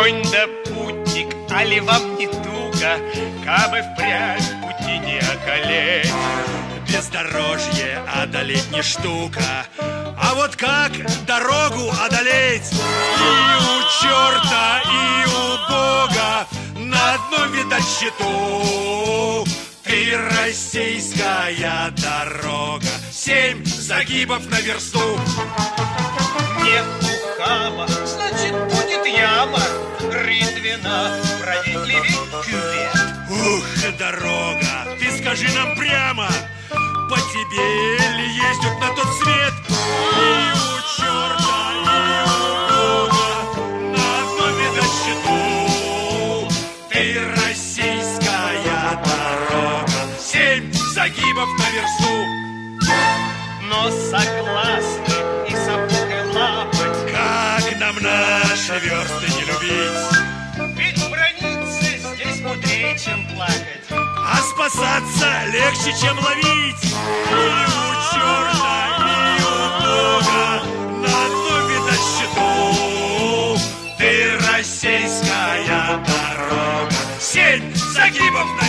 конь да путник, али вам не туго, кабы впрямь пути не околеть? Бездорожье одолеть не штука, а вот как дорогу одолеть? И у черта, и у Бога на одном, видать, счету. Ты российская дорога, 7 загибов на версту. Нет ухаба, значит, будет яма. Рытвина, справедливей кювет. Ух, дорога, ты скажи нам прямо, по тебе ли ездят на тот свет? И у черта, и у Бога на одном, видать, счету. Ты российская дорога, 7 загибов на версту. Но согласны и сапогой лапать, как нам наши версты не любить? ведь браниться здесь мудрее, чем плакать. А спасаться легче, чем ловить. И у черта, и у Бога на одном, видать, счету. Ты российская дорога, 7 загибов на